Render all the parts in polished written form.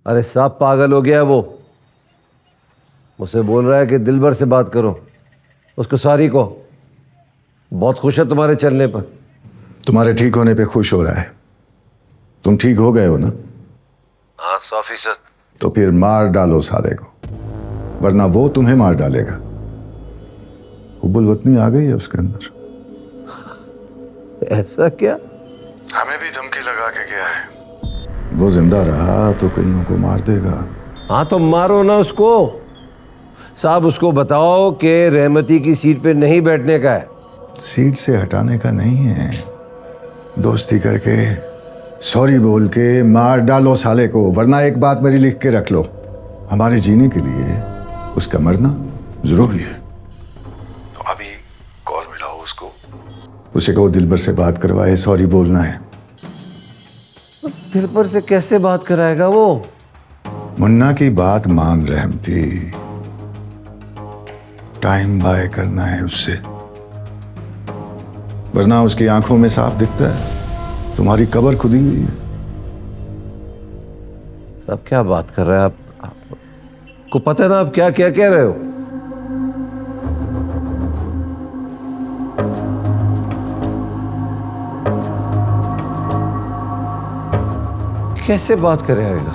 अरे साहब पागल हो गया है वो। मुझसे बोल रहा है कि दिलबर से बात करो, उसको सारी को। बहुत खुश है तुम्हारे चलने पर। तुम्हारे ठीक होने पे खुश हो रहा है। तुम ठीक हो गए हो ना? हाँ 100%। तो फिर मार डालो साले को, वरना वो तुम्हें मार डालेगा। हुब्बुल वतनी आ गई है उसके अंदर। ऐसा क्या? हमें भी धमकी लगा के गया है, वो जिंदा रहा तो कईयों को मार देगा। हाँ तो मारो ना उसको। साहब उसको बताओ कि रहमती की सीट पे नहीं बैठने का है। सीट से हटाने का नहीं है, दोस्ती करके सॉरी बोल के मार डालो साले को। वरना एक बात मेरी लिख के रख लो, हमारे जीने के लिए उसका मरना जरूरी है। तो अभी कॉल मिलाओ उसको, उसे कहो दिलबर से बात करवाए, सॉरी बोलना है। दिलबर से कैसे बात कराएगा वो? मुन्ना की बात मान रहमती, टाइम बाय करना है उससे, वरना उसकी आंखों में साफ दिखता है तुम्हारी कब्र खुदी हुई है। साहब क्या बात कर रहे हैं आपको पता है ना आप क्या क्या कह रहे हो? कैसे बात करेगा?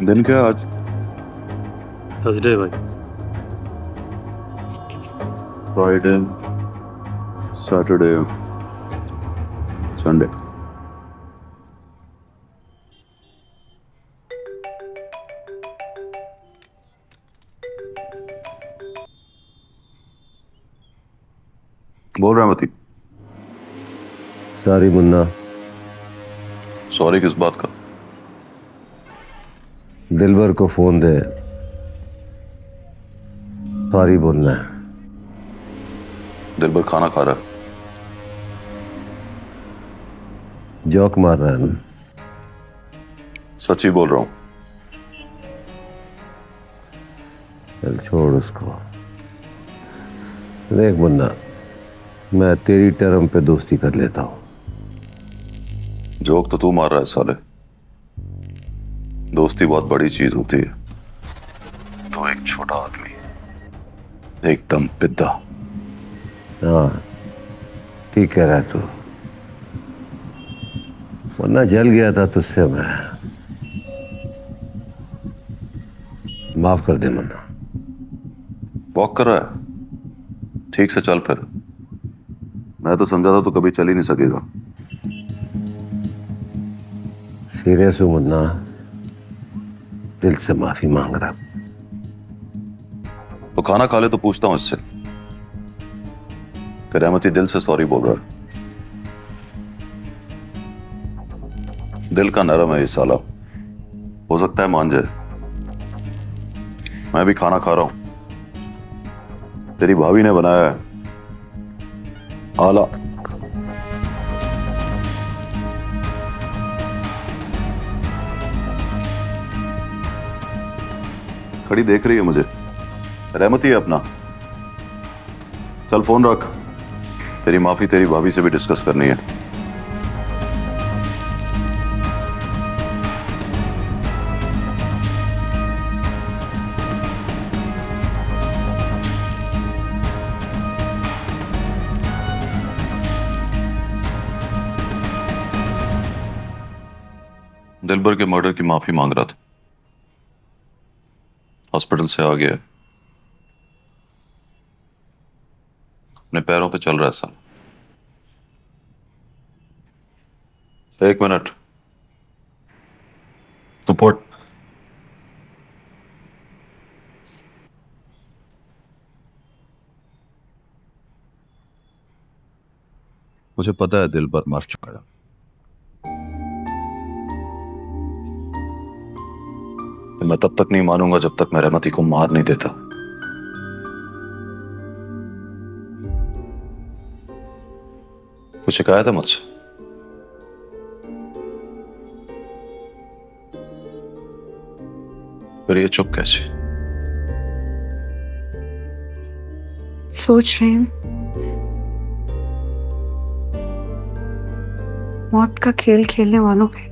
दिन क्या आज? थर्सडे भाई। Friday, Saturday, Sunday. बोल रहा मती। सॉरी मुन्ना। सॉरी किस बात का? दिलबर को फोन दे, सॉरी बोलना है। दिलबर खाना खा रहा है। जोक मार रहा है ना? सच्ची बोल रहा हूं। चल छोड़ उसको। देख मुन्ना, मैं तेरी टर्म पे दोस्ती कर लेता हूं। जोक तो तू मार रहा है साले। दोस्ती बहुत बड़ी चीज होती है। तो एक छोटा आदमी, एकदम पिद्दा। हाँ ठीक कह रहा है तू। वरना जल गया था तुझसे मैं। माफ कर दे मुन्ना। वॉक कर रहा है? ठीक से चल फिर। मैं तो समझा था तू कभी चल ही नहीं सकेगा। सीरियस हूं मुन्ना, दिल से माफी मांग रहा। तो खाना खा ले तो पूछता हूं इससे। फिर रहमती दिल से सॉरी बोल रहा है। दिल का नरम है ये साला, हो सकता है मान जाए। मैं भी खाना खा रहा हूं, तेरी भाभी ने बनाया है आला। खड़ी देख रही है मुझे। रहमती है अपना। चल फोन रख, तेरी माफी तेरी भाभी से भी डिस्कस करनी है। दिलबर के मर्डर की माफी मांग रहा था। हॉस्पिटल से आ गया, अपने पैरों पे चल रहा है सर। एक मिनट, तू पढ़। मुझे पता है दिलबर मर चुका है। मैं तब तक नहीं मानूंगा जब तक मैं रहमती को मार नहीं देता। कुछ शिकायत है मुझसे? फिर ये चुप कैसे? सोच रही हूँ मौत का खेल खेलने वालों पे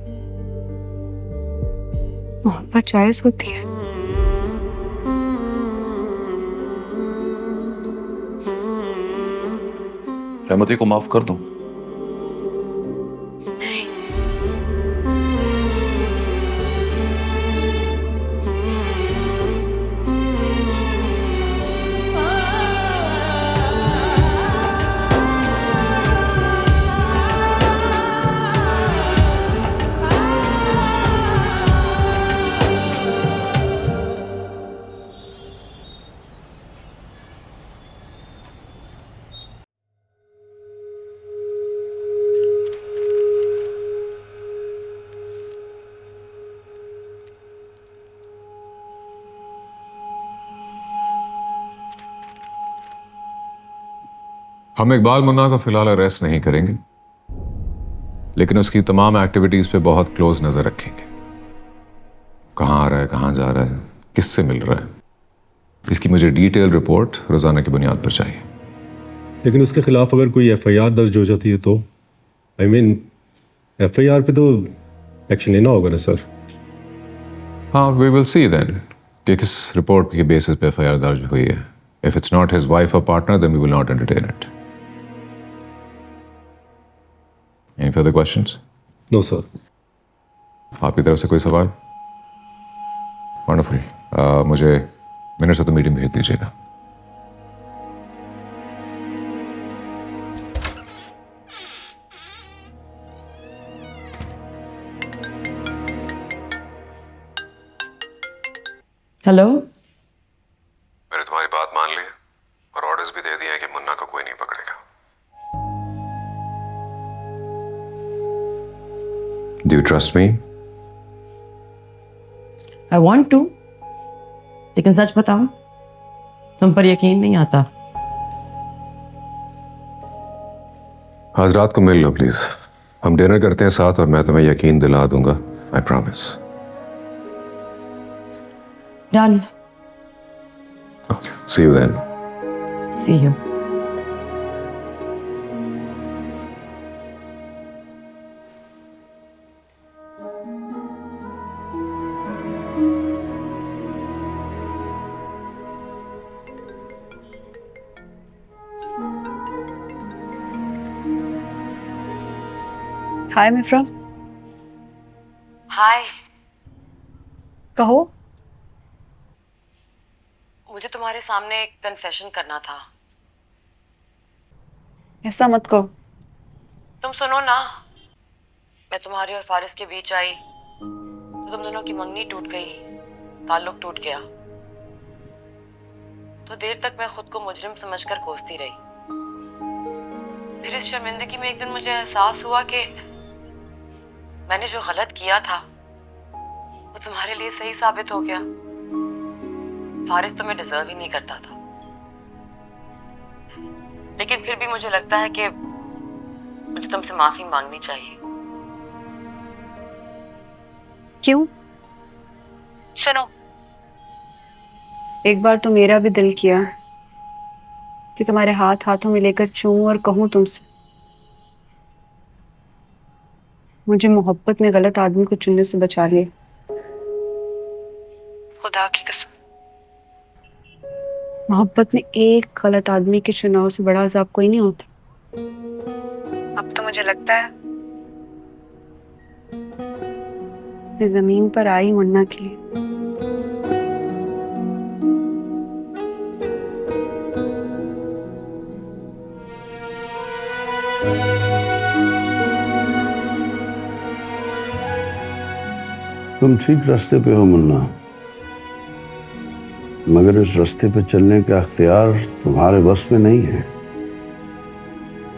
मोहब्बत जायज होती है। रहमती को माफ कर दूं? हम इकबाल मुन्ना को फिलहाल अरेस्ट नहीं करेंगे, लेकिन उसकी तमाम एक्टिविटीज पे बहुत क्लोज नजर रखेंगे। कहाँ आ रहा है, कहाँ जा रहा है, किससे मिल रहा है, इसकी मुझे डिटेल रिपोर्ट रोजाना की बुनियाद पर चाहिए। लेकिन उसके खिलाफ अगर कोई एफआईआर दर्ज हो जाती है तो एफआईआर पे तो एक्शन लेना होगा ना सर। हाँ, वी विल सी देन कि किस रिपोर्ट के बेसिस पे एफआईआर दर्ज हुई है। If it's not his wife और partner then we will not entertain it. Any further questions? No sir. आपकी तरफ से कोई सवाल? वंडरफुल। मुझे मिनट्स ऑफ द मीटिंग भेज दीजिएगा। हेलो। मैंने तुम्हारी बात मान ली है और ऑर्डर्स भी दे दिए हैं कि मुन्ना को कोई नहीं पकड़ेगा। Do you trust me? I want to, लेकिन सच बताऊं, तुम पर यकीन नहीं आता। आज रात को मिल लो प्लीज। हम डिनर करते हैं साथ और मैं तुम्हें यकीन दिला दूंगा। I promise. Done. Okay. See you then. See you. हाय मिफ्रा। हाय। कहो। मुझे तुम्हारे सामने एक कन्फेशन करना था। ऐसा मत कहो। तुम सुनो ना, मैं तुम्हारी और फारिस के बीच आई तो तुम दोनों की मंगनी टूट गई, ताल्लुक टूट गया। तो देर तक मैं खुद को मुजरिम समझकर कोसती रही। फिर इस शर्मिंदगी में एक दिन मुझे एहसास हुआ कि मैंने जो गलत किया था वो तुम्हारे लिए सही साबित हो गया। फारिस तुम्हें डिजर्व ही नहीं करता था, लेकिन फिर भी मुझे लगता है कि मुझे तुमसे माफी मांगनी चाहिए। क्यों? सुनो, एक बार तो मेरा भी दिल किया कि तुम्हारे हाथ हाथों में लेकर चूमूं और कहूं तुमसे, मुझे मोहब्बत में गलत आदमी को चुनने से बचा लिया। खुदा की कसम, मोहब्बत में एक गलत आदमी के चुनाव से बड़ा अजाब कोई नहीं होता। अब तो मुझे लगता है मैं जमीन पर आई मुन्ना के लिए। तुम ठीक रास्ते पे हो मुन्ना, मगर इस रास्ते पे चलने का अख्तियार तुम्हारे बस में नहीं है।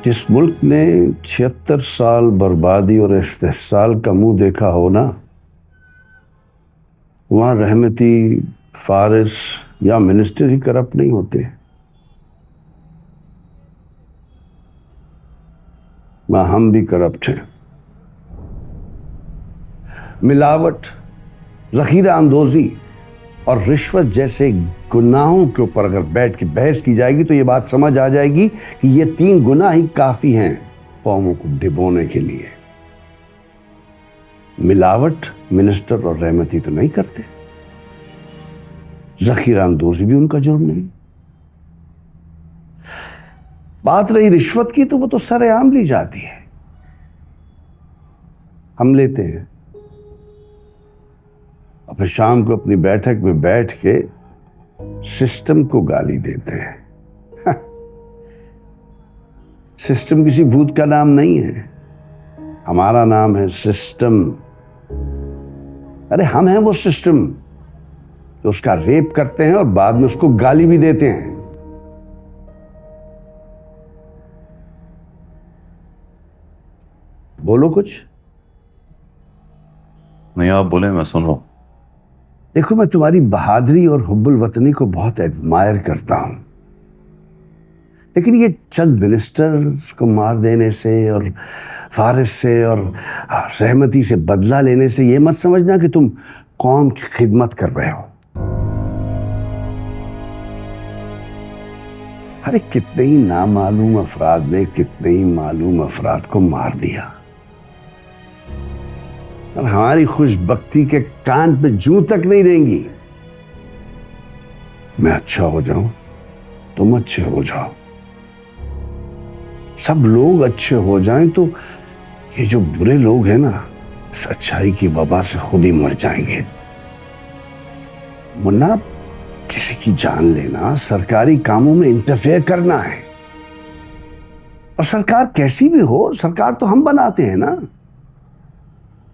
जिस मुल्क ने 76 साल बर्बादी और इस्तेहसाल का मुंह देखा हो ना, वहां रहमती, फारिस या मिनिस्टर ही करप्ट नहीं होते। वहां हम भी करप्ट हैं। मिलावट, जखीरा अंदोजी और रिश्वत जैसे गुनाहों के ऊपर अगर बैठ के बहस की जाएगी तो ये बात समझ आ जाएगी कि ये 3 गुनाह ही काफी हैं कौमों को डिबोने के लिए। मिलावट मिनिस्टर और रहमती तो नहीं करते, जखीरा अंदोजी भी उनका जुर्म नहीं। बात रही रिश्वत की तो वो तो सरेआम ली जाती है। हम लेते हैं और फिर शाम को अपनी बैठक में बैठ के सिस्टम को गाली देते हैं। सिस्टम किसी भूत का नाम नहीं है, हमारा नाम है सिस्टम। अरे हम हैं वो सिस्टम जो उसका रेप करते हैं और बाद में उसको गाली भी देते हैं। बोलो कुछ। नहीं, आप बोले, मैं सुन रहा हूं। देखो, मैं तुम्हारी बहादुरी और हुब्बुल वतनी को बहुत एडमायर करता हूं, लेकिन ये चंद मिनिस्टर्स को मार देने से और फारिस से और रहमती से बदला लेने से ये मत समझना कि तुम कौम की खिदमत कर रहे हो। अरे कितने ही नामालूम अफराद ने कितने ही मालूम अफराद को मार दिया और हमारी खुशबख्ती के कान पे जूं तक नहीं रहेंगी। मैं अच्छा हो जाऊं, तुम अच्छे हो जाओ, सब लोग अच्छे हो जाएं तो ये जो बुरे लोग हैं ना, इस अच्छाई की वबा से खुद ही मर जाएंगे। मुन्ना, किसी की जान लेना सरकारी कामों में इंटरफेयर करना है। और सरकार कैसी भी हो, सरकार तो हम बनाते हैं ना।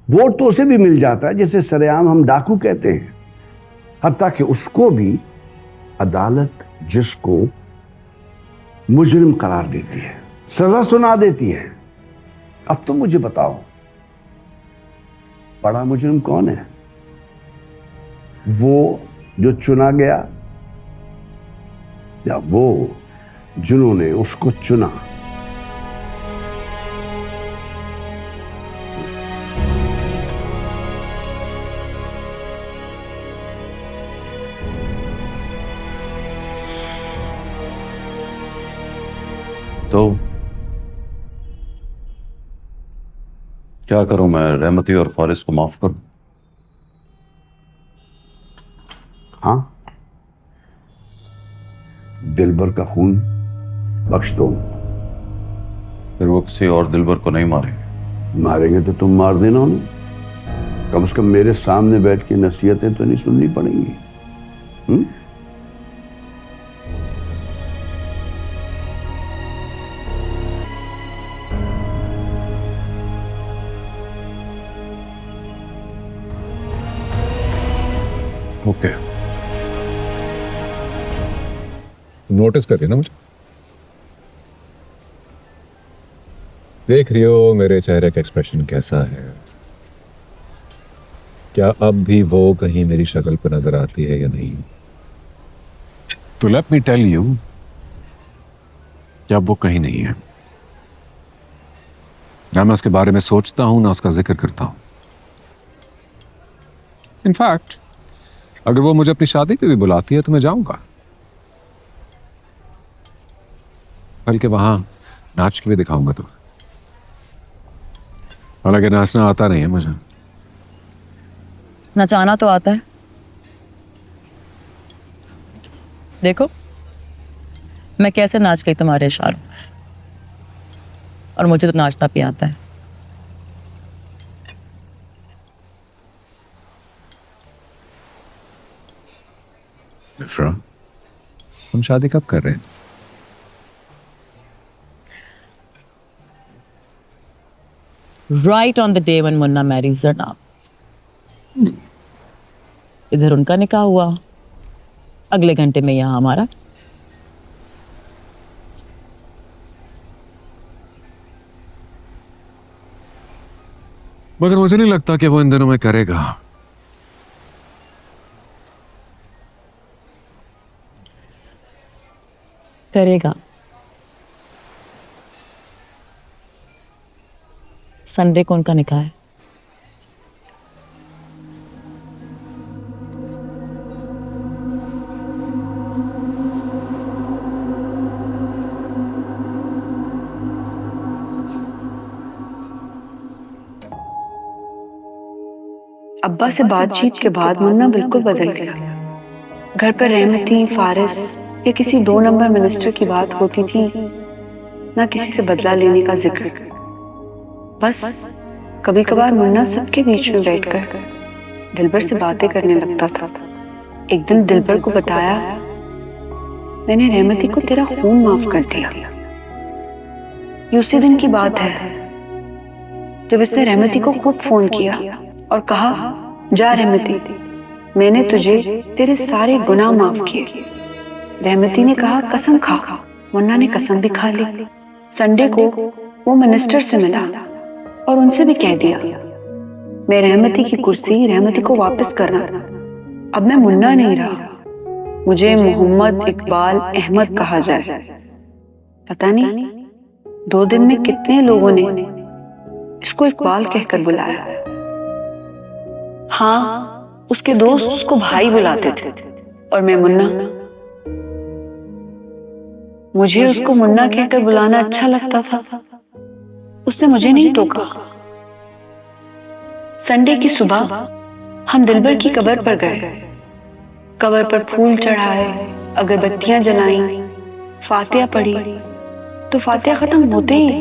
वोट तो उसे भी मिल जाता है जिसे सरेआम हम डाकू कहते हैं, हत्ता कि उसको भी अदालत जिसको मुजरिम करार देती है, सजा सुना देती है। अब तो मुझे बताओ, बड़ा मुजरिम कौन है? वो जो चुना गया या वो जिन्होंने उसको चुना? तो क्या करूं मैं? रहमती और फारिस को माफ करूं? हाँ, दिलबर का खून बख्श दो। फिर वो किसी और दिलबर को नहीं मारेंगे? मारेंगे तो तुम मार देना उन्हें। कम से कम मेरे सामने बैठ के नसीहतें तो नहीं सुननी पड़ेंगी। ओके, नोटिस करके ना मुझे देख रही हो मेरे चेहरे का एक्सप्रेशन कैसा है? क्या अब भी वो कहीं मेरी शक्ल पर नजर आती है या नहीं? तो लेट मी टेल यू, क्या वो कहीं नहीं है। ना मैं उसके बारे में सोचता हूं ना उसका जिक्र करता हूं। इनफैक्ट अगर वो मुझे अपनी शादी पे भी बुलाती है तो मैं जाऊंगा, बल्कि वहां नाच के भी दिखाऊंगा। तो हालांकि नाचना आता नहीं है मुझे। नचाना तो आता है। देखो मैं कैसे नाच गई तुम्हारे इशारों पर, और मुझे तो नाचना भी आता है। इफ्रा, हम शादी कब कर रहे हैं? Right on the day when Munna marries जनाब। इधर उनका निकाह हुआ, अगले घंटे में यहाँ हमारा। मगर मुझे नहीं लगता कि वो इन दिनों में करेगा। करेगा। संडे को उनका निकाह है। अब्बा से बातचीत के बाद मुन्ना बिल्कुल बदल गया। घर पर रहमती, फारिस या किसी 2 नंबर मिनिस्टर की बात होती थी, ना किसी से बदला लेने का जिक्र। बस कभी कभार मुन्ना सबके बीच में बैठकर दिलबर से बातें करने लगता था। एक दिन दिलबर को बताया, मैंने रहमती को तेरा खून माफ कर दिया। ये उसी दिन की बात है जब इसने रहमती को खुद फोन किया और कहा, जा रहमती, मैंने तुझे तेरे सारे गुनाह माफ किए। रहमती ने कहा, कसम खा। मुन्ना ने कसम भी खा ली। संडे को वो मिनिस्टर से मिला और उनसे भी कह दिया, मैं रहमती की कुर्सी रहमती को वापस करना। अब मैं मुन्ना नहीं रहा, मुझे मोहम्मद इकबाल अहमद कहा जाए। पता नहीं 2 दिन में कितने लोगों ने इसको इकबाल कहकर बुलाया। हाँ, उसके दोस्त उसको भाई बुलाते थे और मैं मुन्ना। मुझे उसको मुन्ना कहकर बुलाना अच्छा लगता था। उसने मुझे नहीं टोका। संडे की सुबह हम दिलबर की कब्र पर गए। कब्र पर फूल चढ़ाए, अगरबत्तियां जलाईं, फातिहा पढ़ी। तो फातिहा खत्म होते ही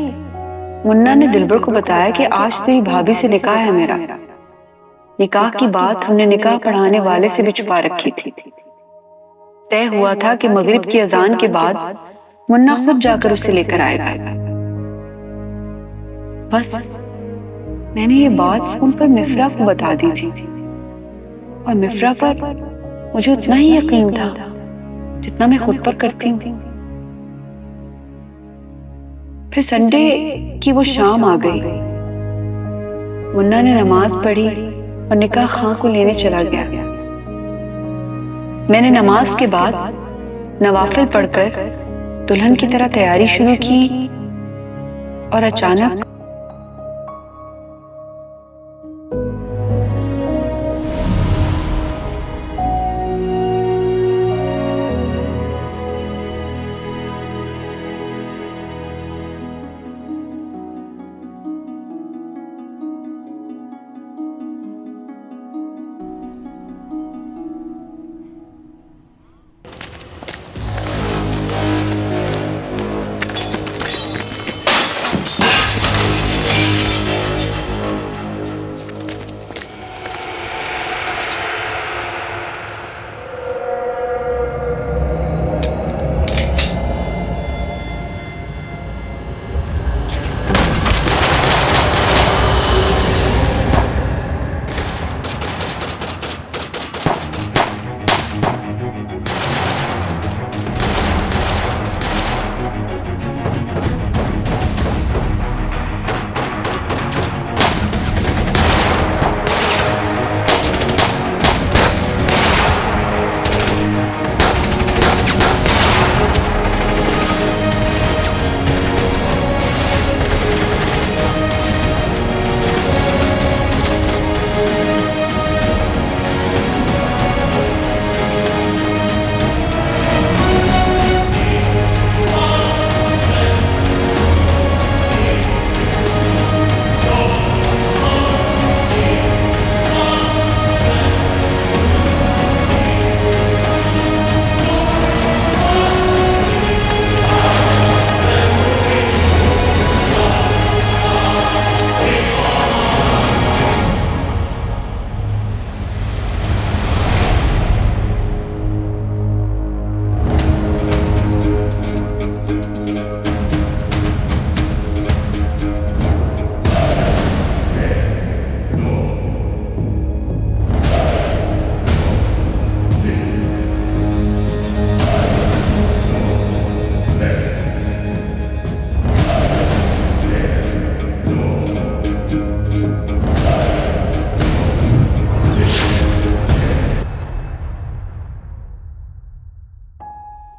मुन्ना ने दिलबर को बताया कि आज तेरी भाभी से निकाह है मेरा। निकाह की बात हमने निकाह पढ़ाने वाले से भी छुपा रखी थी। तय हुआ था कि मगरिब की अजान के बाद मुन्ना खुद जाकर उसे लेकर आएगा। बस मैंने ये बात फोन पर मिफ्रा को बता दी थी और मिफ्रा पर मुझे उतना ही यकीन था जितना मैं खुद पर करती हूँ। फिर संडे की वो शाम आ गई। मुन्ना ने नमाज पढ़ी और निकाह खां को लेने चला गया। मैंने नमाज के बाद नवाफिल पढ़कर दुल्हन की तरह तैयारी शुरू की और अचानक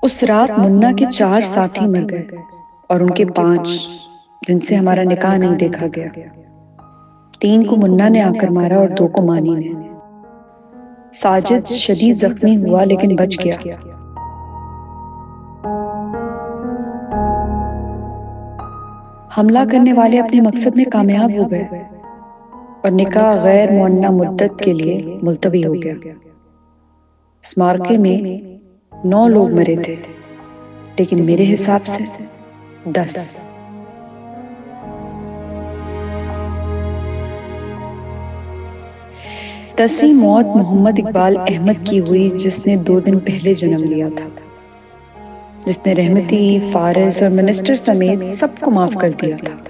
उस रात मुन्ना के 4 साथी मर गए और उनके 5 जिनसे हमारा निकाह नहीं देखा गया। 3 को मुन्ना ने आकर मारा और 2 को मानी ने। साजिद शदीद जख्मी हुआ लेकिन बच गया। हमला करने वाले अपने मकसद में कामयाब हो गए और निकाह गैर मुअन्ना मुद्दत के लिए मुलतवी हो गया। इस मार्के में 9 लोग मरे थे, लेकिन मेरे हिसाब से 10। दसवीं मौत मोहम्मद इकबाल अहमद की हुई, जिसने 2 दिन पहले जन्म लिया था, जिसने रहमती, फारिस और मिनिस्टर समेत सबको माफ कर दिया था,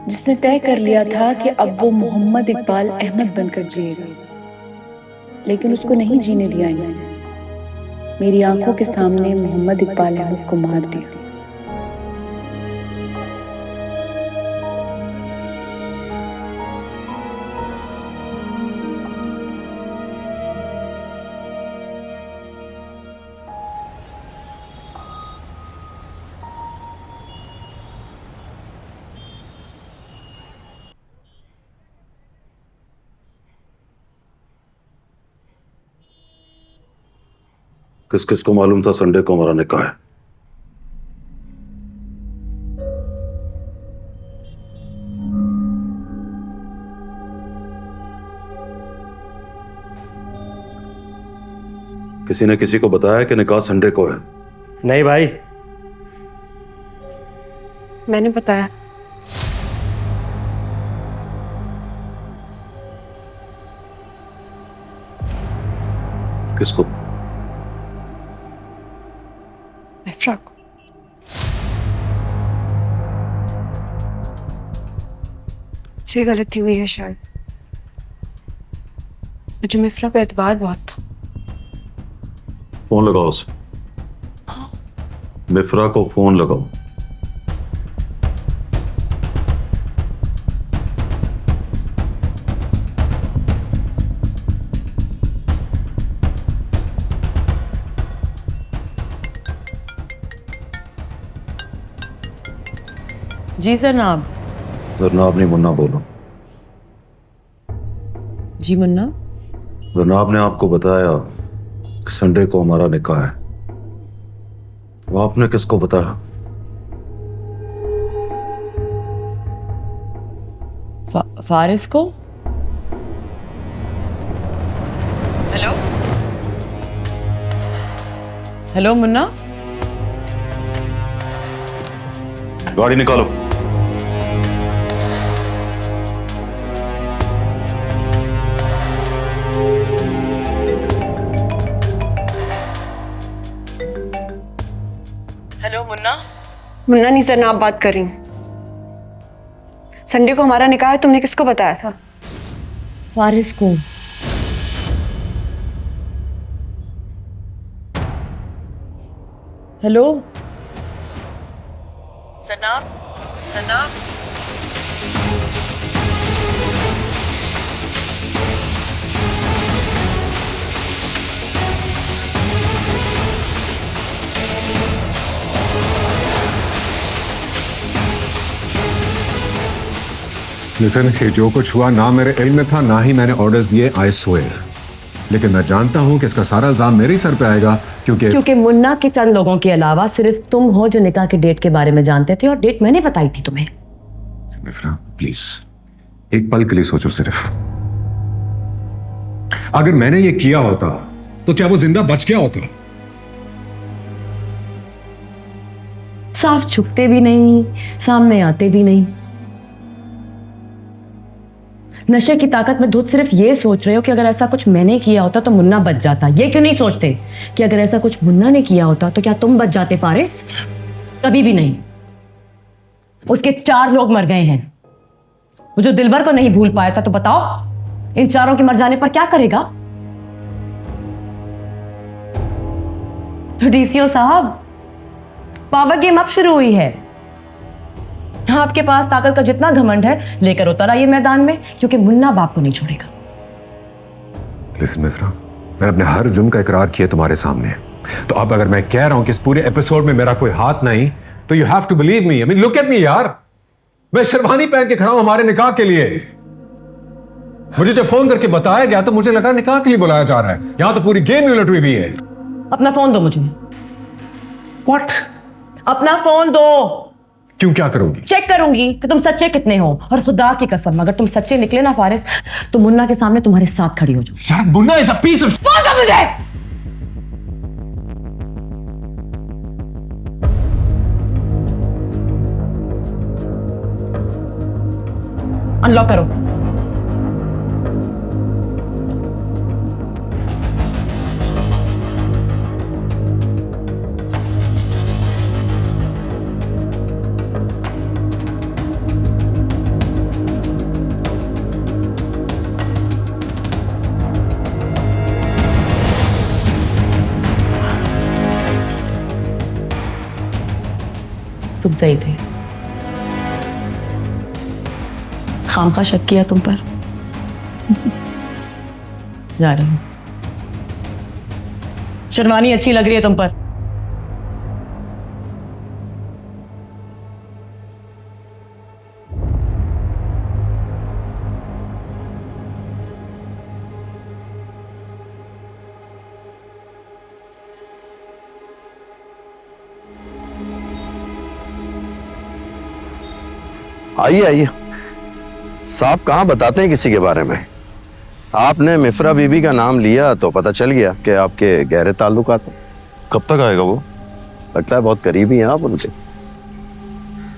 जिसने तय कर लिया था कि अब वो मोहम्मद इकबाल अहमद बनकर जिएगा, लेकिन उसको नहीं जीने दिया इन्होंने। मेरी आंखों के सामने मोहम्मद इकबाल अहमद को मार दिया। किस किस को मालूम था संडे को हमारा निकाह है? किसी ने किसी को बताया कि निकाह संडे को है? नहीं भाई, मैंने बताया। किसको? इफ्रा को। मुझे गलती हुई है शायद। मुझे मिफ्रा पे एतबार बहुत था। फोन लगाओ उसे। मिफ्रा को फोन लगाओ। जी जनाब। जनाब नहीं, मुन्ना बोलो। जी मुन्ना। जनाब ने आपको बताया कि संडे को हमारा निकाह है, तो आपने किसको बताया? फारिस को। Hello hello Munna. गाड़ी निकालो। हेलो मुन्ना। मुन्ना नहीं जनाब बात कर रही हूँ। संडे को हमारा निकाह है, तुमने किसको बताया था? फारिस को। हेलो जनाब। जनाब। लिसन, ये जो कुछ हुआ ना मेरे इल्म में था, ना ही मैंने ऑर्डर्स दिए, आई स्वेयर। लेकिन मैं जानता हूं कि इसका सारा इल्जाम मेरे ही सर पे आएगा, क्योंकि मुन्ना के चंद लोगों के अलावा सिर्फ तुम हो जो निकाह के डेट के बारे में जानते थे, और डेट मैंने बताई थी तुम्हें। मिफ्रा प्लीज एक पल के लिए सोचो सिर्फ। अगर मैंने ये किया होता तो क्या वो जिंदा बच गया होता? साफ छुपते भी नहीं, सामने आते भी नहीं। नशे की ताकत में धुत सिर्फ ये सोच रहे हो कि अगर ऐसा कुछ मैंने किया होता तो मुन्ना बच जाता। ये क्यों नहीं सोचते कि अगर ऐसा कुछ मुन्ना ने किया होता तो क्या तुम बच जाते फारिस? कभी भी नहीं। उसके 4 लोग मर गए हैं। वो जो दिलबर को नहीं भूल पाया था, तो बताओ इन 4 के मर जाने पर क्या करेगा? तो डीसीओ साहब, पावर गेम अब शुरू हुई है। आपके पास ताकत का जितना घमंड है लेकर उतर आइए मैदान में, क्योंकि मुन्ना बाप को नहीं छोड़ेगा। लिसन मिफ्रा, मैंने अपने हर जुर्म का इकरार किया तुम्हारे सामने, तो अब अगर मैं कह रहा हूं कि इस पूरे एपिसोड में मेरा कोई हाथ नहीं, तो you have to believe me. I mean look at me यार, मैं शेरवानी पहन के खड़ा हूं हमारे निकाह के लिए। मुझे जब फोन करके बताया गया तो मुझे लगा निकाह के लिए बुलाया जा रहा है, यहां तो पूरी गेम उलट हुई है। अपना फोन दो मुझे। व्हाट? अपना फोन दो। क्यों, क्या करोगी? चेक करूंगी कि तुम सच्चे कितने हो, और खुदा की कसम अगर तुम सच्चे निकले ना फारिस, तो मुन्ना के सामने तुम्हारे साथ खड़ी हो जाऊं। यार Munna is a piece of. Phone दो मुझे। अनलॉक करो। तुम सही थे, खामखा शक किया तुम पर। जा रही हूं। शेरवानी अच्छी लग रही है तुम पर। आइए आइए साहब, कहाँ बताते हैं किसी के बारे में। आपने मिफ्रा बीबी का नाम लिया तो पता चल गया कि आपके गहरे ताल्लुकात हैं। कब तक आएगा वो? लगता है बहुत करीबी हैं आप उनके।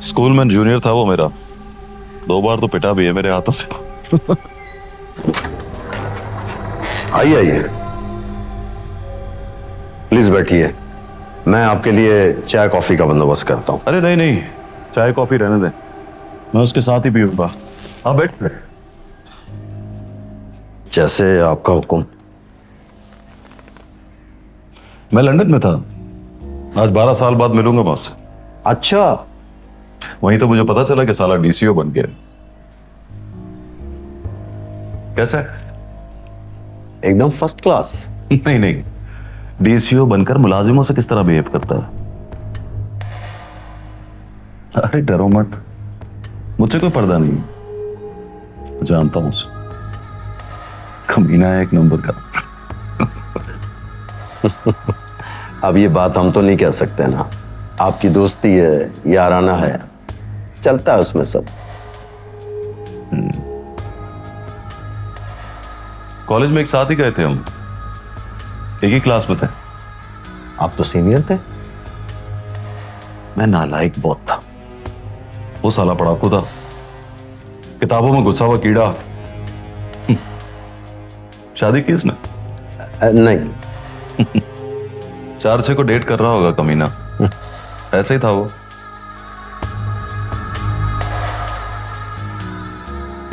स्कूल में जूनियर था वो मेरा, 2 बार तो पिटा भी है मेरे हाथों से। आइए आइए, प्लीज बैठिए, मैं आपके लिए चाय कॉफी का बंदोबस्त करता हूँ। अरे नहीं नहीं, चाय कॉफी रहने दें, मैं उसके साथ ही पीऊंगा। हाँ बैठ। जैसे आपका हुक्म। मैं लंदन में था, आज 12 साल बाद मिलूंगा मैं उससे। अच्छा, वहीं तो मुझे पता चला कि साला डीसीओ बन गया। कैसा है? एकदम फर्स्ट क्लास। नहीं नहीं, डीसीओ बनकर मुलाजिमों से किस तरह बिहेव करता है। अरे डरो मत, मुझसे कोई पर्दा नहीं, जानता हूं उसे, कमीना है एक नंबर का। अब ये बात हम तो नहीं कह सकते ना, आपकी दोस्ती है, याराना है, चलता है उसमें सब। कॉलेज में एक साथ ही गए थे हम, एक ही क्लास में थे। आप तो सीनियर थे। मैं नालायक बहुत था, वो साला पढ़ाकू था, किताबों में घुसा हुआ कीड़ा। शादी की उसने? नहीं। 4-6 को डेट कर रहा होगा कमीना। ऐसा ही था वो।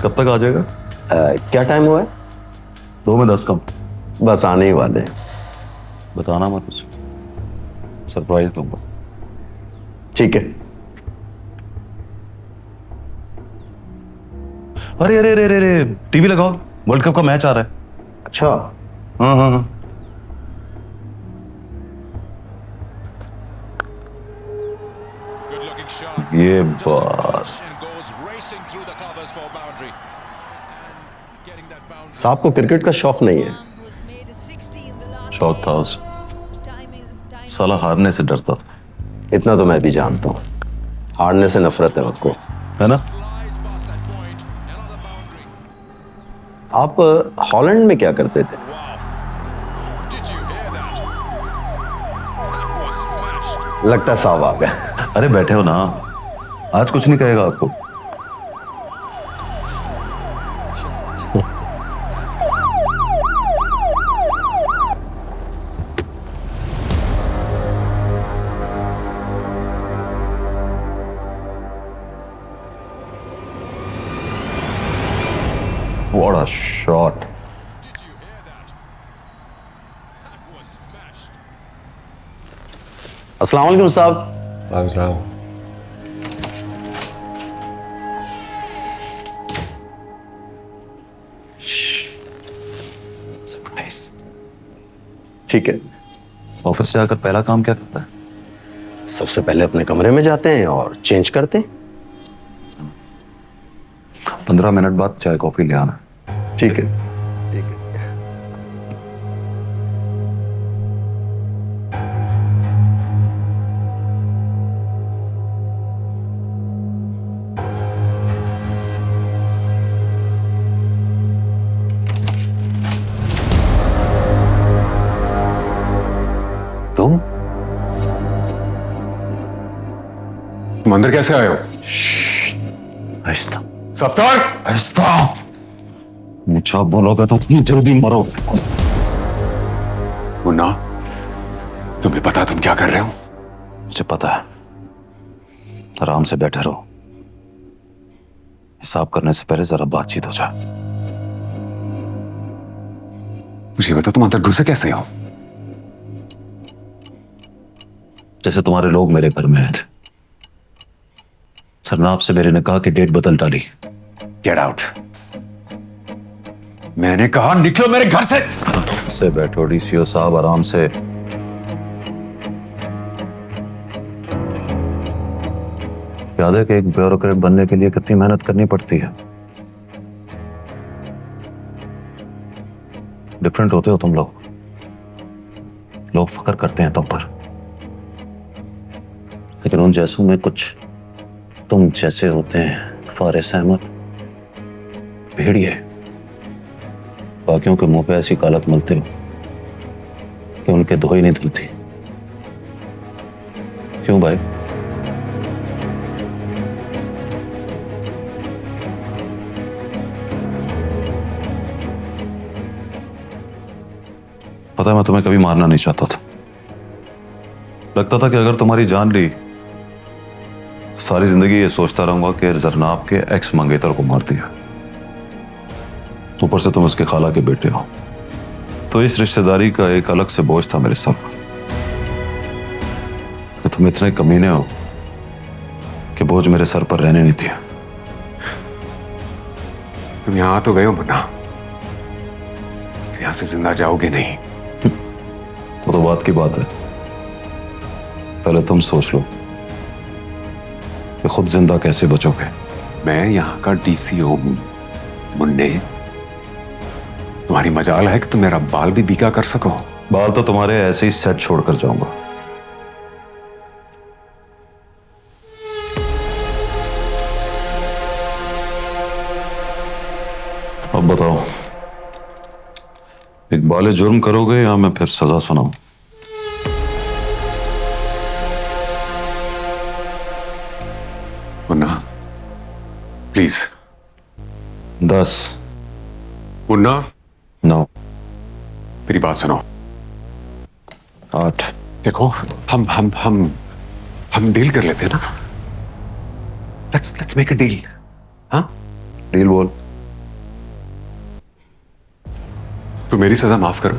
कब तक आ जाएगा? क्या टाइम हुआ है? 2 में 10 कम। बस आने ही वाले हैं। बताना मत उसे, सरप्राइज दूंगा। ठीक है। अरे अरे अरे अरे, टीवी लगाओ, वर्ल्ड कप का मैच आ रहा है। अच्छा। हाँ हाँ हाँ। ये बात। साहब को क्रिकेट का शौक नहीं है? शौक था उसे, साला हारने से डरता था। इतना तो मैं भी जानता हूँ, हारने से नफरत है उसको, है ना? आप हॉलैंड में क्या करते थे? लगता है साहब आ गया। अरे बैठे हो ना, आज कुछ नहीं कहेगा आपको। What a shot. अस्सलाम वालेकुम साहब। ठीक है। ऑफिस से आकर पहला काम क्या करता है? सबसे पहले अपने कमरे में जाते हैं और चेंज करते हैं। 15 मिनट बाद चाय कॉफी ले आना। ठीक है। ठीक है। तुम अंदर कैसे आए हो? आहिस्ता सफ्तार, आहिस्ता। ऊंचा बोलोगे तो तुम जल्दी मरोगे। मुन्ना, तुम्हें पता तुम क्या कर रहे हो? मुझे पता है। आराम से बैठे रहो, हिसाब करने से पहले जरा बातचीत हो जाए। मुझे बताओ, तुम अंदर घुसे कैसे हो? जैसे तुम्हारे लोग मेरे घर में आए थे। सरनाब से मेरे ने कहा कि डेट बदल डाली। Get out. मैंने कहा निकलो मेरे घर से। आराम से बैठो डीसीओ साहब, आराम से। याद है कि एक ब्यूरोक्रेट बनने के लिए कितनी मेहनत करनी पड़ती है। डिफरेंट होते हो तुम लोग फख्र करते हैं तुम पर, लेकिन उन जैसों में कुछ तुम जैसे होते हैं। फारिस अहमद, भेड़िए, बाकियों के मुंह पे ऐसी कालत मलते हो कि उनके धोई नहीं धुलती। क्यों भाई? पता है, मैं तुम्हें कभी मारना नहीं चाहता था। लगता था कि अगर तुम्हारी जान ली तो सारी जिंदगी ये सोचता रहूंगा कि जरनाब के एक्स मंगेतर को मार दिया। ऊपर से तुम उसके खाला के बेटे हो, तो इस रिश्तेदारी का एक अलग से बोझ था मेरे सर पर। तो तुम इतने कमीने हो कि बोझ मेरे सर पर रहने नहीं दिया। तुम यहां तो गए हो मुन्ना, यहां से जिंदा जाओगे नहीं। वो तो बात की बात है, पहले तुम सोच लो कि खुद जिंदा कैसे बचोगे। मैं यहां का डीसीओ हूं मुन्ने। तुम्हारी मजाल है कि तुम मेरा बाल भी बीका कर सको। बाल तो तुम्हारे ऐसे ही सेट छोड़कर जाऊंगा। अब बताओ, इकबाल जुर्म करोगे या मैं फिर सजा सुनाऊं? मुन्ना प्लीज। 10, मुन्ना 9, मेरी बात सुनो। 8। देखो, हम डील कर लेते हैं ना। Let's make a deal. हाँ, डील बोल। तू मेरी सजा माफ करो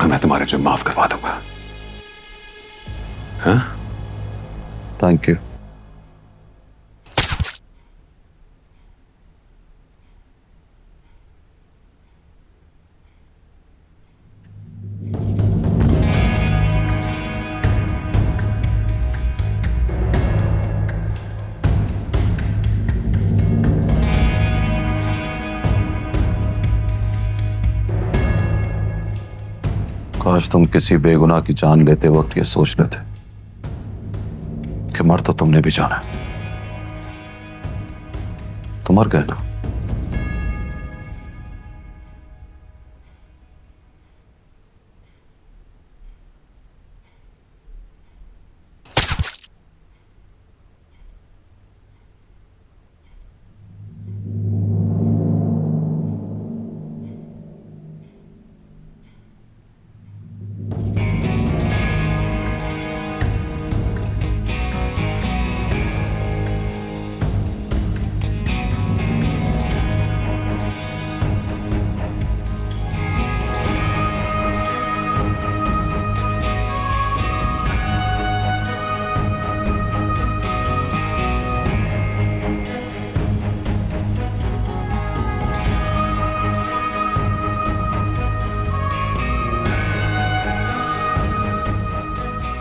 और मैं तुम्हारे जुर्म माफ करवा दूंगा। हाँ? Thank you. काश तुम किसी बेगुनाह की जान लेते वक्त ये सोच लेते कि मर तो तुमने भी जाना। तो मर गए ना।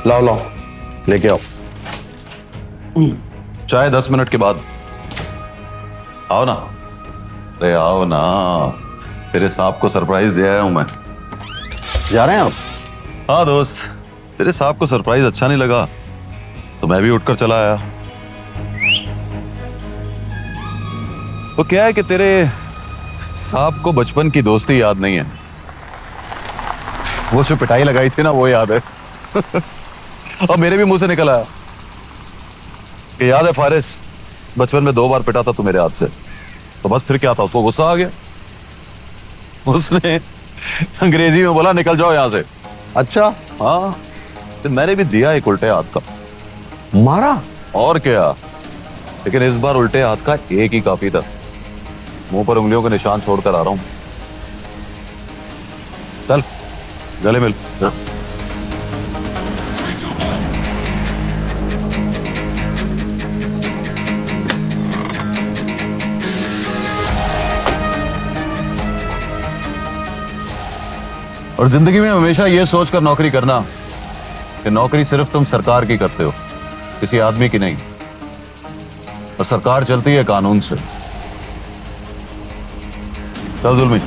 लाओ लाओ, लेके आओ। चाय 10 मिनट के बाद। आओ ना, अरे आओ ना, तेरे साहब को सरप्राइज दे आया हूं मैं। जा रहे हैं आप? हाँ दोस्त, तेरे साहब को सरप्राइज अच्छा नहीं लगा तो मैं भी उठकर चला आया। वो क्या है कि तेरे साहब को बचपन की दोस्ती याद नहीं है। वो जो पिटाई लगाई थी ना, वो याद है। और मेरे भी मुंह से निकल आया कि याद है फारिस, बचपन में 2 बार पिटा था तू मेरे हाथ से, तो बस फिर क्या था, उसको गुस्सा आ गया, उसने अंग्रेजी में बोला निकल जाओ यहां से। अच्छा, हाँ, तो मैंने भी दिया एक उल्टे हाथ का, मारा? और क्या, लेकिन इस बार उल्टे हाथ का एक ही काफी था। मुंह पर उंगलियों के निशान छोड़कर आ रहा हूं। चल गले मिल। हाँ। और जिंदगी में हमेशा ये सोचकर नौकरी करना कि नौकरी सिर्फ तुम सरकार की करते हो, किसी आदमी की नहीं। और सरकार चलती है कानून से। चल जुल्मी।